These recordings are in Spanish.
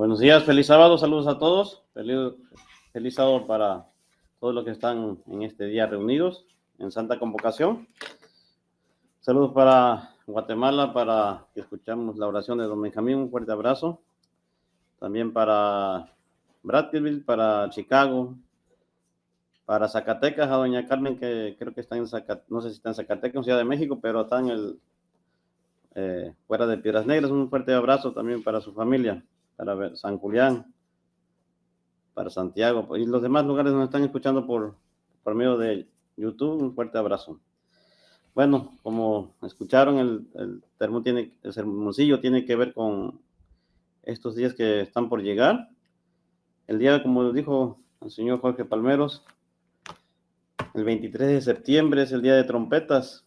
Buenos días, feliz sábado, saludos a todos. Feliz sábado para todos los que están en este día reunidos en Santa Convocación. Saludos para Guatemala, para que escuchamos la oración de don Benjamín, un fuerte abrazo. También para Brazzaville, para Chicago, para Zacatecas, a doña Carmen, que creo que está en Zacatecas, no sé si está en Zacatecas, en Ciudad de México, pero está en fuera de Piedras Negras. Un fuerte abrazo también para su familia, para San Julián, para Santiago y los demás lugares donde están escuchando por medio de YouTube. Un fuerte abrazo. Bueno, como escucharon, el sermoncillo tiene que ver con estos días que están por llegar. El día, como dijo el señor Jorge Palmeros, el 23 de septiembre es el día de trompetas.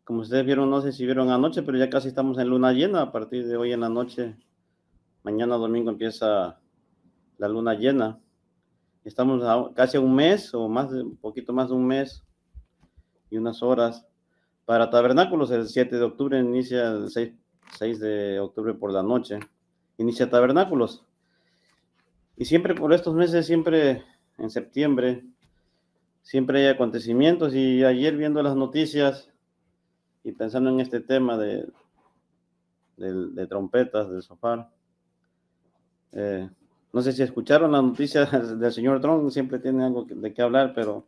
Como ustedes vieron, no sé si vieron anoche, pero ya casi estamos en luna llena. A partir de hoy en la noche, mañana domingo empieza la luna llena. Estamos casi a un mes, o un poquito más de un mes y unas horas. Para Tabernáculos, el 7 de octubre inicia, el 6 de octubre por la noche, inicia Tabernáculos. Y siempre por estos meses, siempre en septiembre, siempre hay acontecimientos. Y ayer, viendo las noticias y pensando en este tema de trompetas, del shofar, no sé si escucharon las noticias del señor Trump. Siempre tiene algo de qué hablar, pero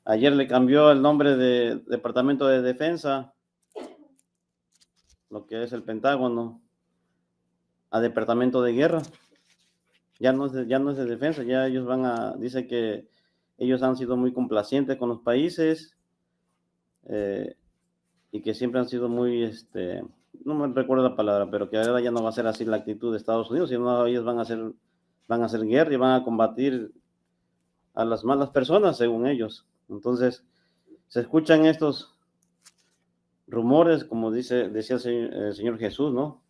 ayer le cambió el nombre de Departamento de Defensa, lo que es el Pentágono, a Departamento de Guerra. Ya no es de defensa, ya ellos dice que ellos han sido muy complacientes con los países, y que siempre han sido muy, no me recuerdo la palabra, pero que ahora ya no va a ser así la actitud de Estados Unidos, sino ellos van a hacer guerra y van a combatir a las malas personas, según ellos. Entonces, se escuchan estos rumores, como decía el Señor Jesús, ¿no?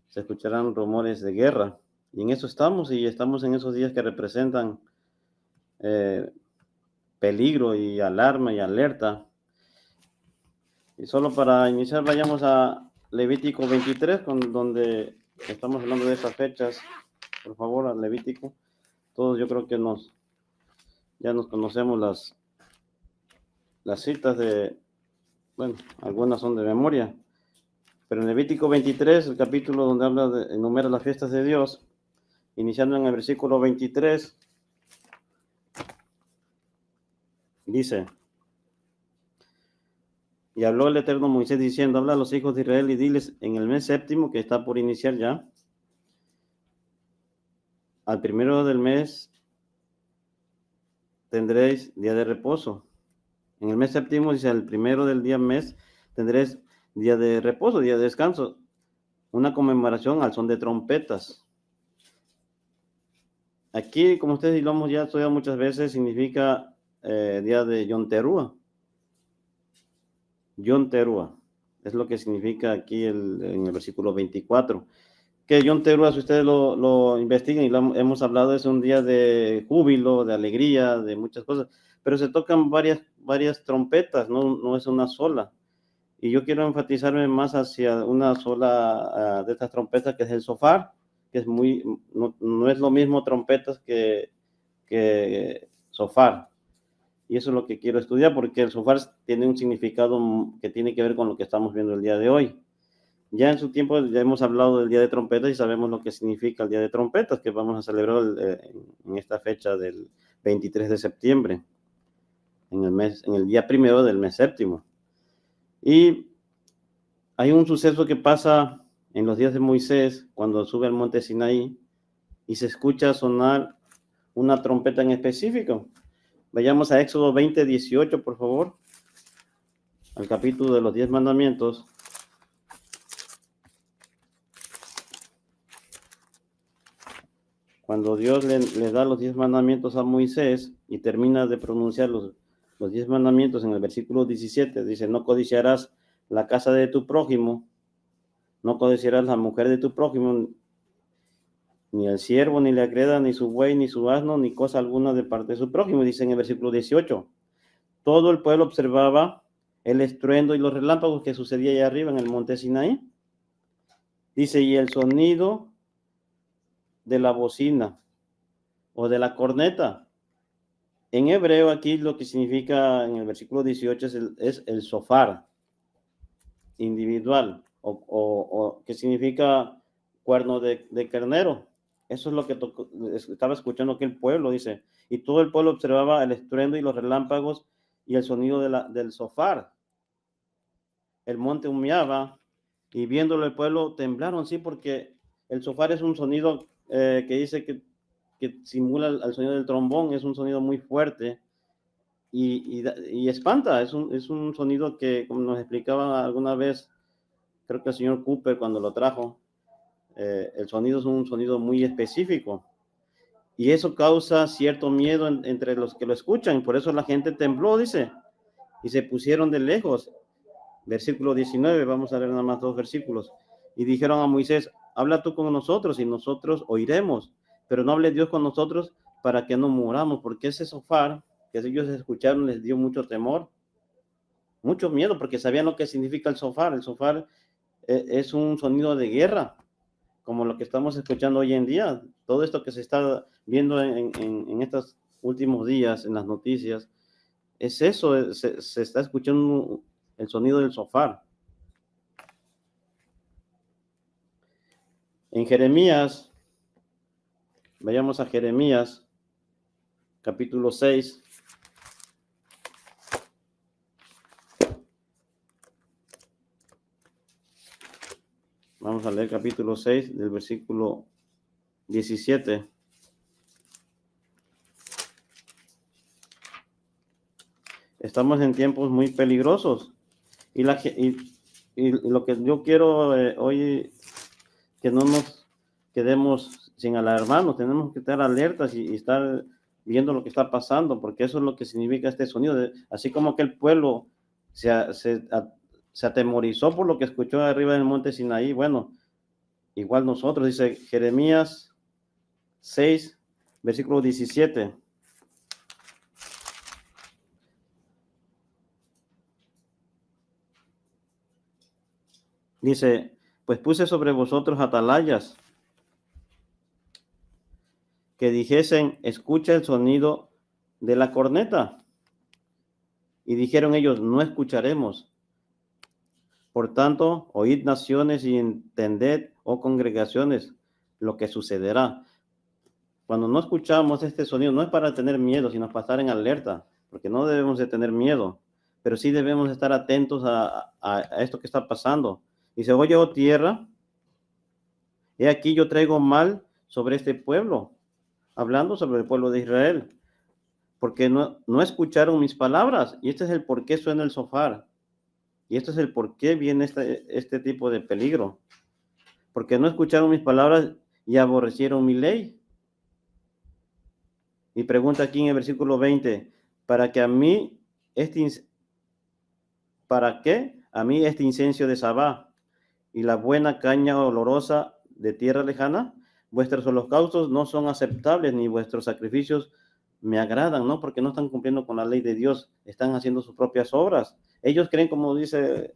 Se escucharán rumores de guerra. Y en eso estamos, y estamos en esos días que representan peligro y alarma y alerta. Y solo para iniciar, vayamos a Levítico 23, donde estamos hablando de estas fechas. Por favor, a Levítico. Todos yo creo que ya nos conocemos las citas bueno, algunas son de memoria. Pero en Levítico 23, el capítulo donde enumera las fiestas de Dios, iniciando en el versículo 23, dice: y habló el Eterno a Moisés diciendo, habla a los hijos de Israel y diles, en el mes séptimo, que está por iniciar ya, al primero del mes tendréis día de reposo. En el mes séptimo, dice, al primero del mes tendréis día de reposo, día de descanso, una conmemoración al son de trompetas. Aquí, como ustedes lo hemos ya estudiado muchas veces, significa día de Yom Teruah. Yom Teruah es lo que significa aquí en el versículo 24. Que Yom Teruah, si ustedes lo investigan, y hemos hablado, es un día de júbilo, de alegría, de muchas cosas, pero se tocan varias trompetas, no es una sola. Y yo quiero enfatizarme más hacia una sola de estas trompetas, que es el shofar, que es no es lo mismo trompetas que shofar. Y eso es lo que quiero estudiar, porque el shofar tiene un significado que tiene que ver con lo que estamos viendo el día de hoy. Ya en su tiempo ya hemos hablado del día de trompetas y sabemos lo que significa el día de trompetas, que vamos a celebrar en esta fecha del 23 de septiembre, en el día primero del mes séptimo. Y hay un suceso que pasa en los días de Moisés, cuando sube al monte Sinaí, y se escucha sonar una trompeta en específico. Vayamos a Éxodo 20:18, por favor, al capítulo de los 10 mandamientos. Cuando Dios le da los 10 mandamientos a Moisés y termina de pronunciar los 10 mandamientos, en el versículo 17 dice, no codiciarás la casa de tu prójimo, no codiciarás la mujer de tu prójimo, ni el siervo, ni la criada, ni su buey, ni su asno, ni cosa alguna de parte de su prójimo. Dice en el versículo 18, todo el pueblo observaba el estruendo y los relámpagos que sucedía allá arriba en el monte Sinaí. Dice, y el sonido de la bocina o de la corneta. En hebreo aquí lo que significa en el versículo 18 es el shofar individual o que significa cuerno de carnero. Eso es lo que estaba escuchando aquí el pueblo, dice. Y todo el pueblo observaba el estruendo y los relámpagos y el sonido del shofar. El monte humeaba y viéndolo el pueblo temblaron, sí, porque el shofar es un sonido que dice que simula al sonido del trombón, es un sonido muy fuerte y espanta, es un sonido que, como nos explicaba alguna vez, creo que el señor Cooper cuando lo trajo, el sonido es un sonido muy específico y eso causa cierto miedo entre los que lo escuchan, por eso la gente tembló, dice, y se pusieron de lejos. Versículo 19, vamos a leer nada más 2 versículos. Y dijeron a Moisés, habla tú con nosotros y nosotros oiremos, pero no hable Dios con nosotros para que no muramos, porque ese shofar que ellos escucharon les dio mucho temor, mucho miedo, porque sabían lo que significa el shofar. El shofar es un sonido de guerra, como lo que estamos escuchando hoy en día. Todo esto que se está viendo en estos últimos días en las noticias, es eso, se está escuchando el sonido del shofar. En Jeremías, vayamos a Jeremías, capítulo 6. Vamos a leer capítulo 6 del versículo 17. Estamos en tiempos muy peligrosos y lo que yo quiero hoy, que no nos quedemos sin alarmarnos, tenemos que estar alertas y estar viendo lo que está pasando, porque eso es lo que significa este sonido. Así como que el pueblo se atemorizó por lo que escuchó arriba del monte Sinaí, bueno, igual nosotros, dice Jeremías 6, versículo 17. Dice, pues puse sobre vosotros atalayas que dijesen, escucha el sonido de la corneta. Y dijeron ellos, no escucharemos. Por tanto, oíd naciones y entended, oh congregaciones, lo que sucederá. Cuando no escuchamos este sonido, no es para tener miedo, sino para estar en alerta, porque no debemos de tener miedo, pero sí debemos estar atentos a esto que está pasando. Dice, oye, oh tierra, he aquí yo traigo mal sobre este pueblo, hablando sobre el pueblo de Israel, porque no escucharon mis palabras, y este es el por qué suena el shofar, y este es el por qué viene este tipo de peligro, porque no escucharon mis palabras y aborrecieron mi ley. Y pregunta aquí en el versículo 20, ¿para qué a mí este incienso de Sabá y la buena caña olorosa de tierra lejana? Vuestros holocaustos no son aceptables, ni vuestros sacrificios me agradan, ¿no? Porque no están cumpliendo con la ley de Dios, están haciendo sus propias obras. Ellos creen, como dicen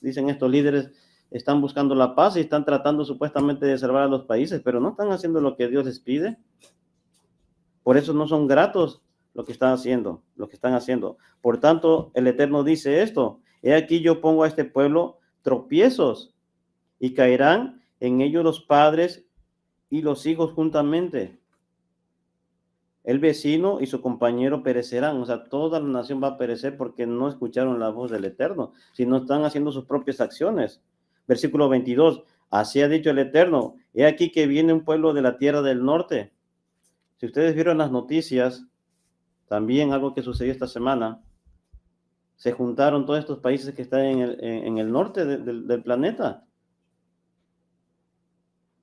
estos líderes, están buscando la paz y están tratando supuestamente de salvar a los países, pero no están haciendo lo que Dios les pide. Por eso no son gratos lo que están haciendo. Por tanto, el Eterno dice esto, he aquí yo pongo a este pueblo tropiezos y caerán en ellos los padres y los hijos juntamente. El vecino y su compañero perecerán, o sea, toda la nación va a perecer porque no escucharon la voz del Eterno, sino están haciendo sus propias acciones. Versículo 22, así ha dicho el Eterno, he aquí que viene un pueblo de la tierra del norte. Si ustedes vieron las noticias, también algo que sucedió esta semana, se juntaron todos estos países que están en el norte del planeta.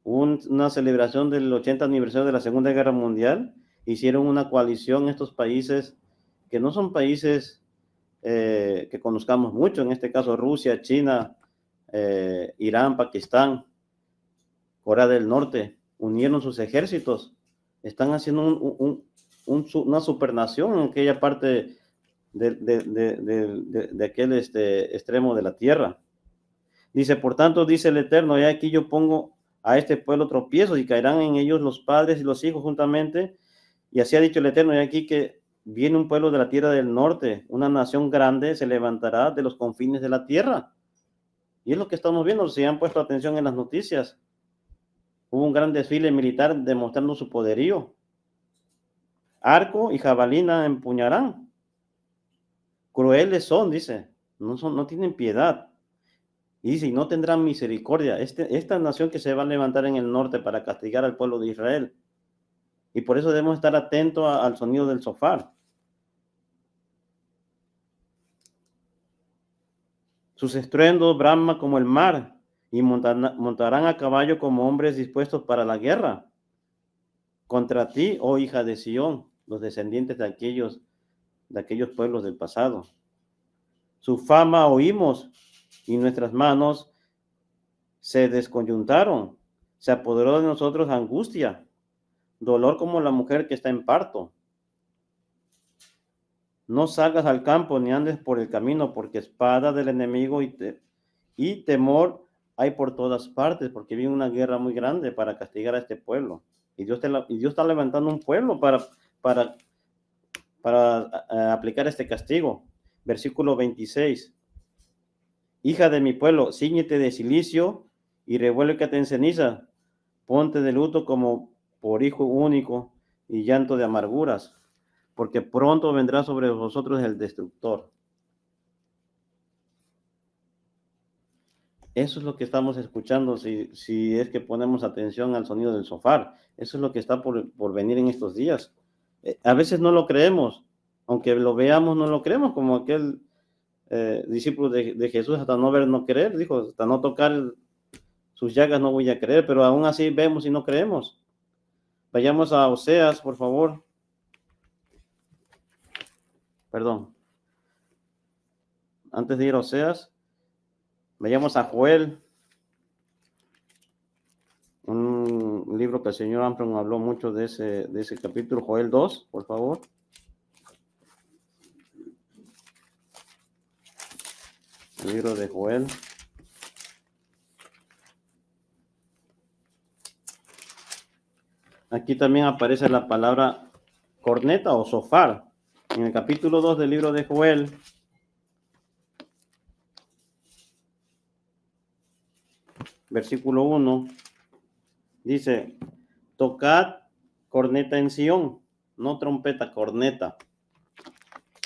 Hubo una celebración del 80 aniversario de la Segunda Guerra Mundial, hicieron una coalición estos países que no son países que conozcamos mucho, en este caso Rusia, China, Irán, Pakistán, Corea del Norte, unieron sus ejércitos, están haciendo una supernación en aquella parte de aquel extremo de la tierra. Dice, por tanto, dice el Eterno, y aquí yo pongo a este pueblo tropiezos y caerán en ellos los padres y los hijos juntamente. Y así ha dicho el Eterno, y aquí que viene un pueblo de la tierra del norte, una nación grande se levantará de los confines de la tierra. Y es lo que estamos viendo, si han puesto atención en las noticias. Hubo un gran desfile militar demostrando su poderío. Arco y jabalina empuñarán. Crueles son, dice. No tienen piedad. Y dice, y no tendrán misericordia. Esta nación que se va a levantar en el norte para castigar al pueblo de Israel. Y por eso debemos estar atentos al sonido del shofar. Sus estruendos brama como el mar, y montarán a caballo como hombres dispuestos para la guerra. Contra ti, oh hija de Sión, los descendientes de aquellos pueblos del pasado. Su fama oímos, y nuestras manos se desconyuntaron. Se apoderó de nosotros angustia, dolor como la mujer que está en parto. No salgas al campo ni andes por el camino, porque espada del enemigo y temor hay por todas partes, porque viene una guerra muy grande para castigar a este pueblo. Y Dios está levantando un pueblo para aplicar este castigo. Versículo 26. Hija de mi pueblo, cíñete de cilicio y revuélvete en ceniza. Ponte de luto como por hijo único y llanto de amarguras, porque pronto vendrá sobre vosotros el destructor. Eso es lo que estamos escuchando si es que ponemos atención al sonido del shofar. Eso es lo que está por venir en estos días. A veces no lo creemos, aunque lo veamos, no lo creemos, como aquel discípulo de Jesús, hasta no ver, no creer, dijo, hasta no tocar sus llagas no voy a creer, pero aún así vemos y no creemos. Vayamos a Oseas, por favor. Perdón. Antes de ir a Oseas, vayamos a Joel, un libro que el señor Armstrong habló mucho de ese capítulo, Joel 2, por favor. El libro de Joel. Aquí también aparece la palabra corneta o shofar. En el capítulo 2 del libro de Joel, versículo 1, dice, tocad corneta en Sión, no trompeta, corneta.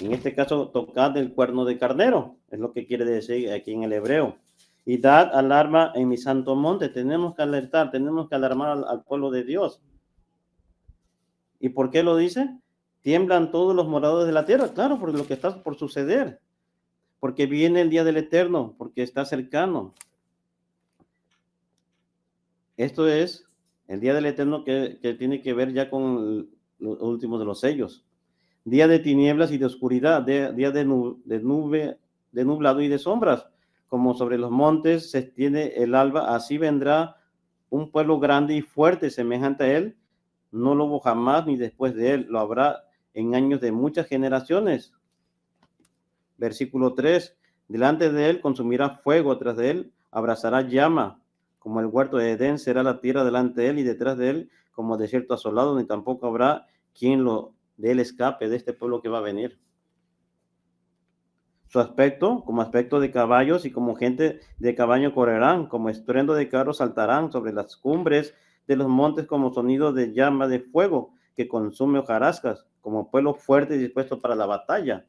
En este caso, tocad el cuerno de carnero, es lo que quiere decir aquí en el hebreo. Y dad alarma en mi santo monte. Tenemos que alertar, tenemos que alarmar al pueblo de Dios. ¿Y por qué lo dice? Tiemblan todos los moradores de la tierra. Claro, por lo que está por suceder. Porque viene el día del Eterno, porque está cercano. Esto es el día del Eterno que tiene que ver ya con los últimos de los sellos. Día de tinieblas y de oscuridad, día de nube, de nublado y de sombras. Como sobre los montes se extiende el alba, así vendrá un pueblo grande y fuerte, semejante a él. No lo hubo jamás ni después de él, lo habrá en años de muchas generaciones. Versículo 3, delante de él consumirá fuego, tras de él abrazará llama, como el huerto de Edén será la tierra delante de él y detrás de él como desierto asolado, ni tampoco habrá quien de él escape, de este pueblo que va a venir. Su aspecto, como aspecto de caballos y como gente de caballo correrán, como estruendo de carros saltarán sobre las cumbres de los montes como sonido de llama de fuego que consume hojarascas, como pueblo fuerte y dispuesto para la batalla.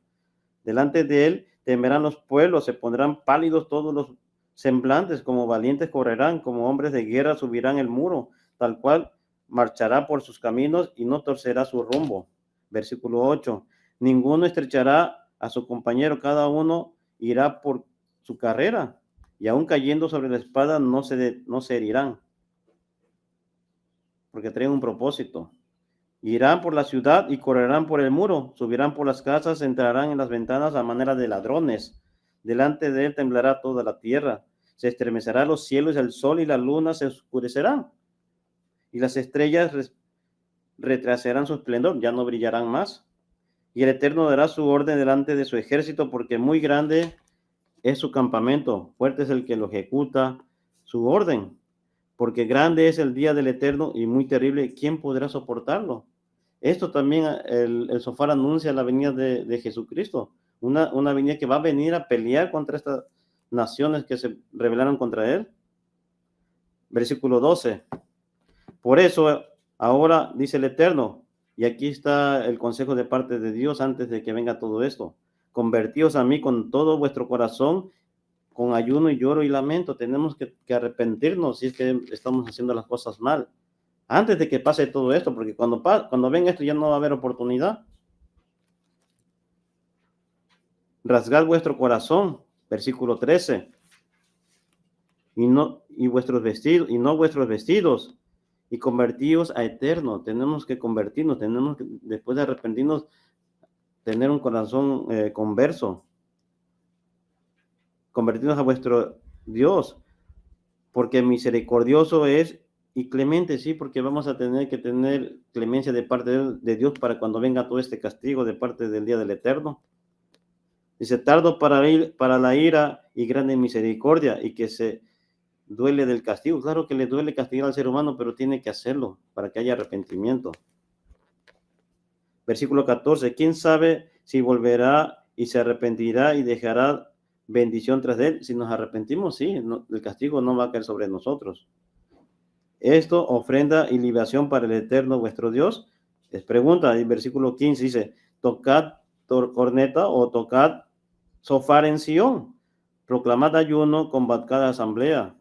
Delante de él temerán los pueblos, se pondrán pálidos todos los semblantes, como valientes correrán, como hombres de guerra subirán el muro, tal cual marchará por sus caminos y no torcerá su rumbo. Versículo 8. Ninguno estrechará a su compañero, cada uno irá por su carrera, y aún cayendo sobre la espada no se herirán, porque traen un propósito. Irán por la ciudad y correrán por el muro, subirán por las casas, entrarán en las ventanas a manera de ladrones. Delante de él temblará toda la tierra, se estremecerán los cielos, el sol y la luna se oscurecerán, y las estrellas retrasarán su esplendor, ya no brillarán más. Y el Eterno dará su orden delante de su ejército, porque muy grande es su campamento, fuerte es el que lo ejecuta su orden. porque grande es el día del Eterno y muy terrible. ¿Quién podrá soportarlo? Esto también, el Sofar anuncia la venida de Jesucristo, una venida que va a venir a pelear contra estas naciones que se rebelaron contra él. Versículo 12. Por eso, ahora dice el Eterno, y aquí está el consejo de parte de Dios antes de que venga todo esto: convertíos a mí con todo vuestro corazón, con ayuno y lloro y lamento. Tenemos que arrepentirnos si es que estamos haciendo las cosas mal, antes de que pase todo esto, porque cuando venga esto ya no va a haber oportunidad. Rasgad vuestro corazón, versículo 13, y vuestros vestidos, y no vuestros vestidos, y convertíos a eterno. Tenemos que convertirnos, tenemos que, después de arrepentirnos, tener un corazón converso, convertirnos a vuestro Dios, porque misericordioso es y clemente, sí, porque vamos a tener que tener clemencia de parte de Dios para cuando venga todo este castigo de parte del día del Eterno. Dice, tardo para la ira y grande misericordia, y que se duele del castigo. Claro que le duele castigar al ser humano, pero tiene que hacerlo para que haya arrepentimiento. Versículo 14, ¿quién sabe si volverá y se arrepentirá y dejará bendición tras de él? Si nos arrepentimos, sí, no, el castigo no va a caer sobre nosotros. Esto, ofrenda y libación para el Eterno vuestro Dios. Les pregunta, en versículo 15 dice, tocad corneta o tocad sofar en Sión, proclamad ayuno, convocad asamblea,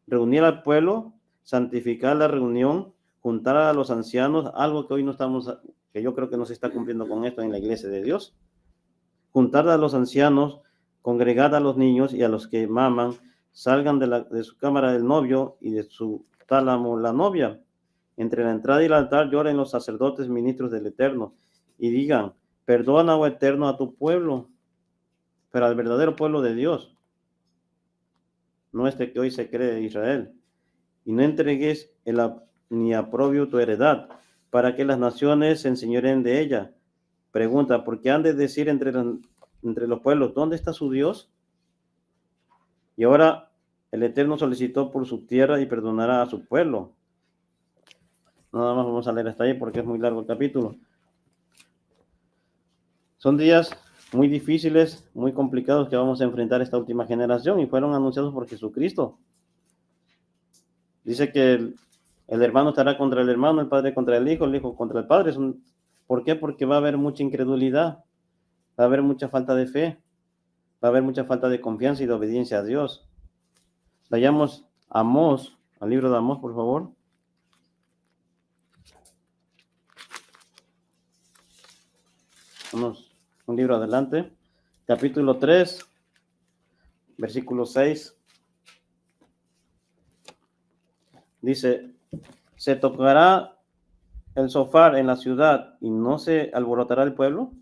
reunir al pueblo, santificar la reunión, juntar a los ancianos, algo que hoy no estamos, que yo creo que no se está cumpliendo con esto en la iglesia de Dios. Juntar a los ancianos, congregad a los niños y a los que maman, salgan de su cámara del novio y de su tálamo la novia. Entre la entrada y el altar lloren los sacerdotes ministros del Eterno y digan, perdona, oh Eterno, a tu pueblo, pero al verdadero pueblo de Dios, no este que hoy se cree Israel, y no entregues ni aprobio tu heredad, para que las naciones se enseñoren de ella. Pregunta, ¿por qué han de decir entre los pueblos, ¿dónde está su Dios? Y ahora el Eterno solicitó por su tierra y perdonará a su pueblo. Nada más vamos a leer hasta ahí porque es muy largo el capítulo. Son días muy difíciles, muy complicados que vamos a enfrentar esta última generación y fueron anunciados por Jesucristo. Dice que el hermano estará contra el hermano, el padre contra el hijo contra el padre. ¿Por qué? Porque va a haber mucha incredulidad, va a haber mucha falta de fe, va a haber mucha falta de confianza y de obediencia a Dios. Vayamos a Amós, al libro de Amós, por favor. Vamos un libro adelante. Capítulo 3, versículo 6. Dice, ¿se tocará el sofar en la ciudad y no se alborotará el pueblo?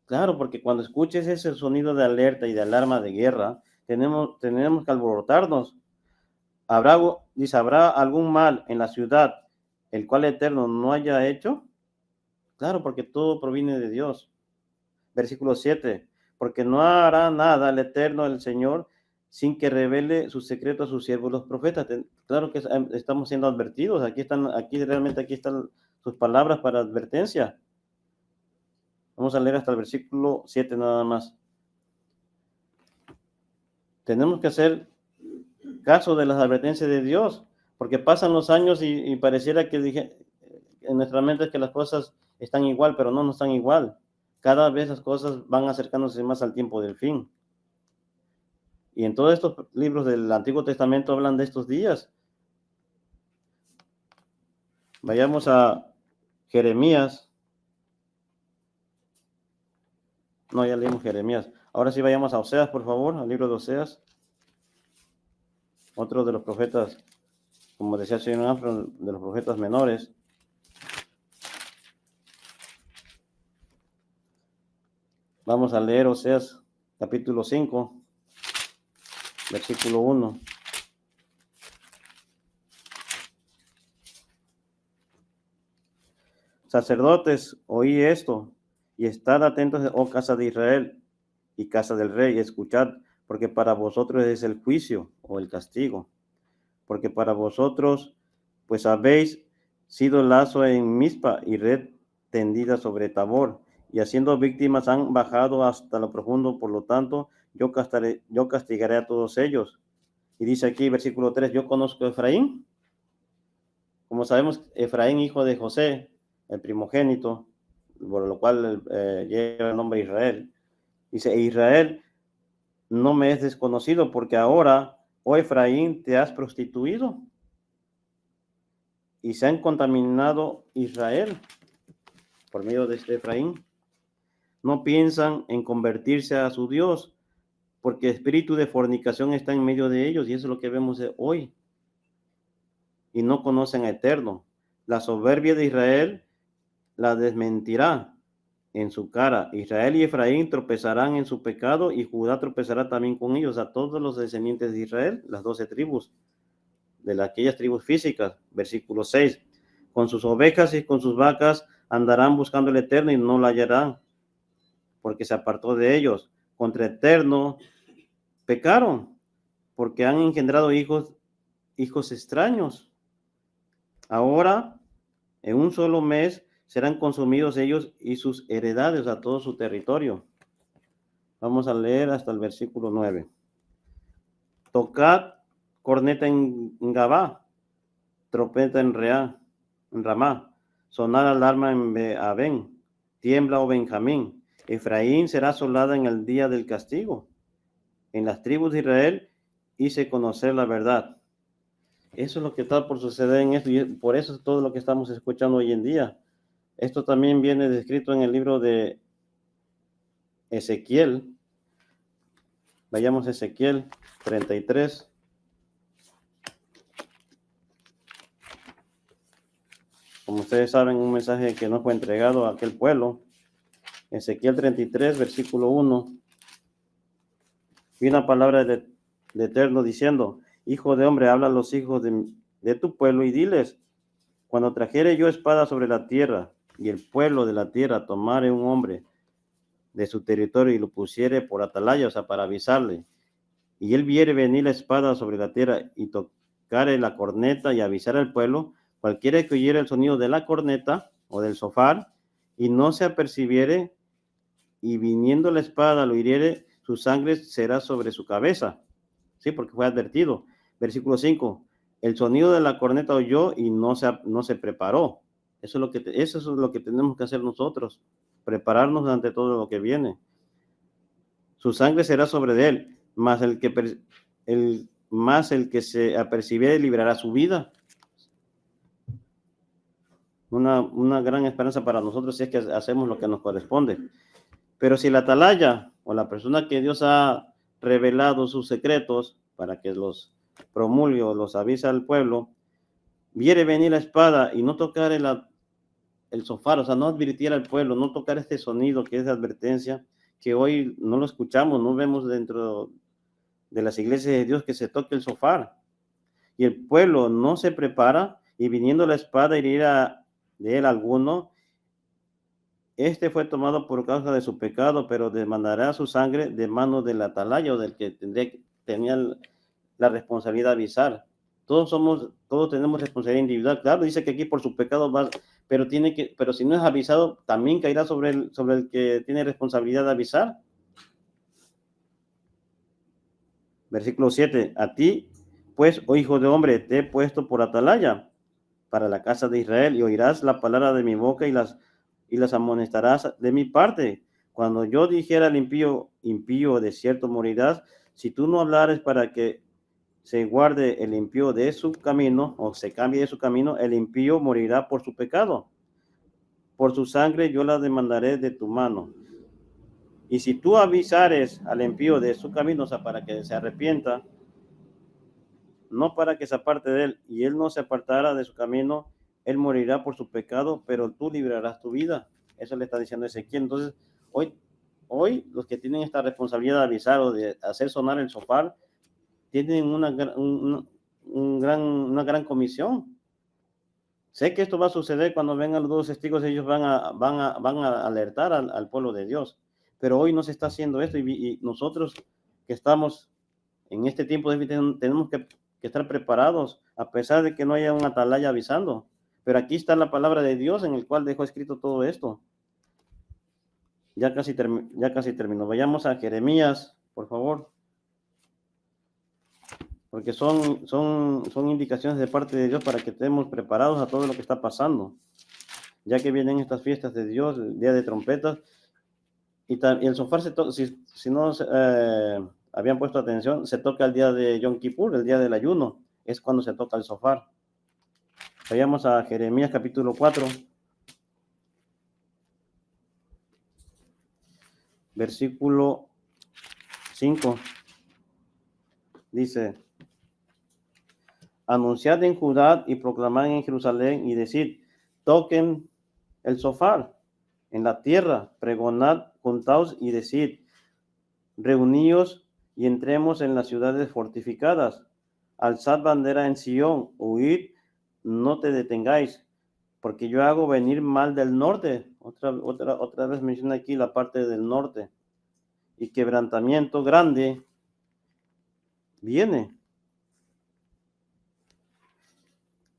Claro, porque cuando escuches ese sonido de alerta y de alarma de guerra, tenemos que alborotarnos. ¿Habrá algún mal en la ciudad el cual el Eterno no haya hecho? Claro, porque todo proviene de Dios. Versículo 7, porque no hará nada el Eterno, el Señor, sin que revele su secreto a sus siervos los profetas. Claro que estamos siendo advertidos. Aquí realmente están sus palabras para advertencia. Vamos a leer hasta el versículo 7 nada más. Tenemos que hacer caso de las advertencias de Dios, porque pasan los años y pareciera que en nuestra mente es que las cosas están igual, pero no están igual. Cada vez las cosas van acercándose más al tiempo del fin. Y en todos estos libros del Antiguo Testamento hablan de estos días. Vayamos a Jeremías. No, ya leímos Jeremías. Ahora sí vayamos a Oseas, por favor, al libro de Oseas. Otro de los profetas, como decía el señor Afro, de los profetas menores. Vamos a leer Oseas capítulo 5, versículo 1. Sacerdotes, oí esto, y estad atentos, oh casa de Israel y casa del rey, escuchad, porque para vosotros es el juicio o el castigo. porque para vosotros, pues habéis sido lazo en Mizpa y red tendida sobre Tabor, y haciendo víctimas han bajado hasta lo profundo, por lo tanto, yo castigaré a todos ellos. Y dice aquí, versículo 3, yo conozco a Efraín. Como sabemos, Efraín, hijo de José, el primogénito, por lo cual lleva el nombre Israel. Dice, Israel no me es desconocido, porque ahora, oh Efraín, te has prostituido y se han contaminado Israel por medio de este Efraín. No piensan en convertirse a su Dios, porque espíritu de fornicación está en medio de ellos, y eso es lo que vemos hoy. Y no conocen a Eterno. La soberbia de Israel la desmentirá en su cara. Israel y Efraín tropezarán en su pecado, y Judá tropezará también con ellos, a todos los descendientes de Israel, las 12 tribus, de aquellas tribus físicas. Versículo 6. Con sus ovejas y con sus vacas andarán buscando el Eterno y no lo hallarán, porque se apartó de ellos. Contra Eterno pecaron, porque han engendrado hijos extraños. Ahora, en un solo mes, serán consumidos ellos y sus heredades, a todo su territorio. Vamos a leer hasta el versículo 9. Tocad corneta en Gabá, trompeta en Ramá, sonar alarma en Beabén, tiembla, oh Benjamín. Efraín será asolada en el día del castigo. En las tribus de Israel hice conocer la verdad. Eso es lo que está por suceder en esto, y por eso es todo lo que estamos escuchando hoy en día. Esto también viene descrito en el libro de Ezequiel. Vayamos a Ezequiel 33. Como ustedes saben, un mensaje que no fue entregado a aquel pueblo. Ezequiel 33, versículo 1. Y una palabra de Eterno diciendo, hijo de hombre, habla a los hijos de tu pueblo y diles, cuando trajere yo espada sobre la tierra, y el pueblo de la tierra tomare un hombre de su territorio y lo pusiere por atalaya, o sea, para avisarle, y él viere venir la espada sobre la tierra y tocare la corneta y avisar al pueblo, cualquiera que oyere el sonido de la corneta o del sofar y no se apercibiere, y viniendo la espada lo hiriere, su sangre será sobre su cabeza. Sí, porque fue advertido. Versículo 5. El sonido de la corneta oyó y no se preparó. Eso es lo que tenemos que hacer nosotros, prepararnos ante todo lo que viene. Su sangre será sobre él, más el que se apercibiere librará su vida. Una gran esperanza para nosotros si es que hacemos lo que nos corresponde. Pero si la atalaya o la persona que Dios ha revelado sus secretos para que los promulgue o los avisa al pueblo, viere venir la espada y no tocar el sofá, o sea, no advirtiera al pueblo, no tocar este sonido que es de advertencia, que hoy no lo escuchamos, no vemos dentro de las iglesias de Dios que se toque el sofá. Y el pueblo no se prepara, y viniendo la espada hiriera de él alguno, este fue tomado por causa de su pecado, pero demandará su sangre de mano del atalaya o del que tenía la responsabilidad de avisar. Todos tenemos responsabilidad individual. Claro, dice que aquí por su pecado va, pero si no es avisado, también caerá sobre el que tiene responsabilidad de avisar. Versículo 7. A ti, pues, oh hijo de hombre, te he puesto por atalaya para la casa de Israel, y oirás la palabra de mi boca y las amonestarás de mi parte. Cuando yo dijera al impío, de cierto morirás, si tú no hablares para que se guarde el impío de su camino, o se cambie de su camino, el impío morirá por su pecado. Por su sangre yo la demandaré de tu mano. Y si tú avisares al impío de su camino, o sea, para que se arrepienta, no para que se aparte de él, y él no se apartará de su camino, él morirá por su pecado, pero tú librarás tu vida. Eso le está diciendo Ezequiel. Entonces, hoy los que tienen esta responsabilidad de avisar o de hacer sonar el shofar, tienen una gran comisión. Sé que esto va a suceder cuando vengan los dos testigos, ellos van a alertar al pueblo de Dios, pero hoy no se está haciendo esto, y nosotros que estamos en este tiempo tenemos que que estar preparados, a pesar de que no haya un atalaya avisando. Pero aquí está la palabra de Dios en el cual dejó escrito todo esto. Ya casi terminó. Vayamos a Jeremías, por favor. Porque son indicaciones de parte de Dios para que estemos preparados a todo lo que está pasando. Ya que vienen estas fiestas de Dios, el día de trompetas, y el shofar si no habían puesto atención, se toca el día de Yom Kippur, el día del ayuno, es cuando se toca el shofar. Vayamos a Jeremías capítulo 4, versículo 5, dice: anunciad en Judá y proclamad en Jerusalén y decid, toquen el shofar en la tierra, pregonad, juntaos y decid, reuníos y entremos en las ciudades fortificadas, alzad bandera en Sión, huid, no te detengáis, porque yo hago venir mal del norte. Otra vez menciona aquí la parte del norte, y quebrantamiento grande viene.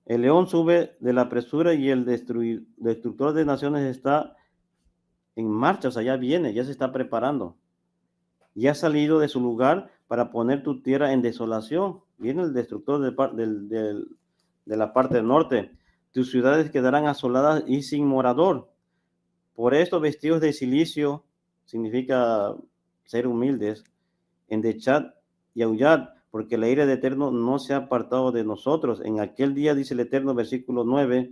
El león sube de la presura y el destructor de naciones está en marcha, o sea, ya viene, ya se está preparando. Ya ha salido de su lugar para poner tu tierra en desolación. Viene el destructor de la parte del norte. Tus ciudades quedarán asoladas y sin morador. Por esto, vestidos de silicio, significa ser humildes, endechad y aullad, porque la ira del Eterno no se ha apartado de nosotros. En aquel día, dice el Eterno, versículo 9,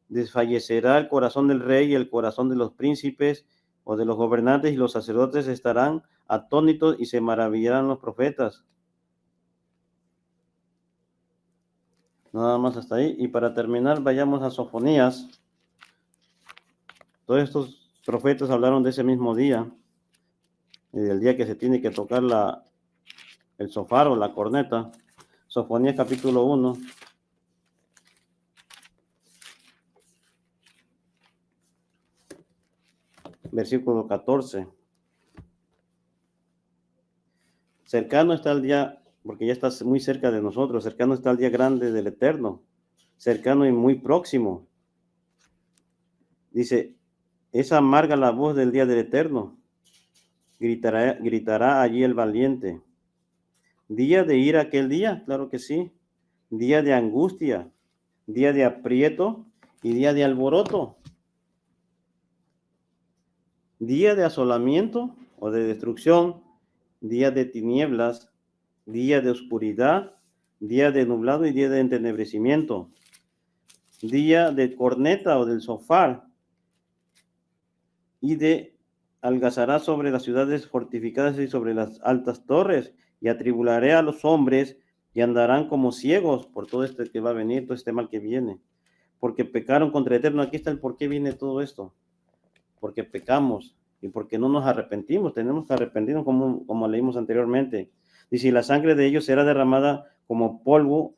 desfallecerá el corazón del rey y el corazón de los príncipes o de los gobernantes, y los sacerdotes estarán atónitos y se maravillarán los profetas. Nada más hasta ahí. Y para terminar, vayamos a Sofonías. Todos estos profetas hablaron de ese mismo día, del día que se tiene que tocar el shofar o la corneta. Sofonías capítulo 1. Versículo 14. Cercano está el día, porque ya está muy cerca de nosotros, cercano está el día grande del Eterno, cercano y muy próximo. Dice, es amarga la voz del día del Eterno, gritará allí el valiente. Día de ira aquel día, claro que sí. Día de angustia, día de aprieto y día de alboroto. Día de asolamiento o de destrucción, día de tinieblas, día de oscuridad, día de nublado y día de entenebrecimiento. Día de corneta o del shofar y de algazará sobre las ciudades fortificadas y sobre las altas torres, y atribularé a los hombres y andarán como ciegos por todo este que va a venir, todo este mal que viene, porque pecaron contra el Eterno. Aquí está el por qué viene todo esto, porque pecamos y porque no nos arrepentimos. Tenemos que arrepentirnos como leímos anteriormente. Dice, la sangre de ellos será derramada como polvo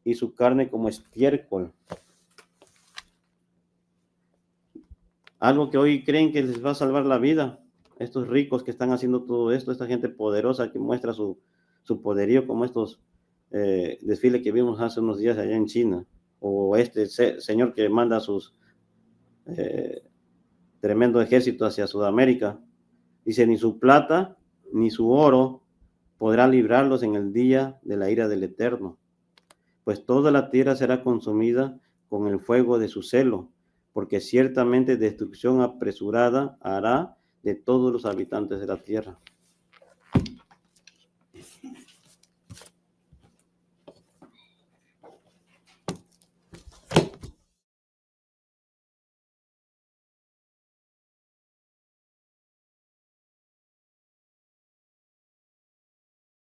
y su carne como estiércol. Algo que hoy creen que les va a salvar la vida. Estos ricos que están haciendo todo esto, esta gente poderosa que muestra su poderío, como estos desfiles que vimos hace unos días allá en China, o este señor que manda sus tremendo ejército hacia Sudamérica. Dice, ni su plata ni su oro podrá librarlos en el día de la ira del Eterno, pues toda la tierra será consumida con el fuego de su celo, porque ciertamente destrucción apresurada hará de todos los habitantes de la tierra.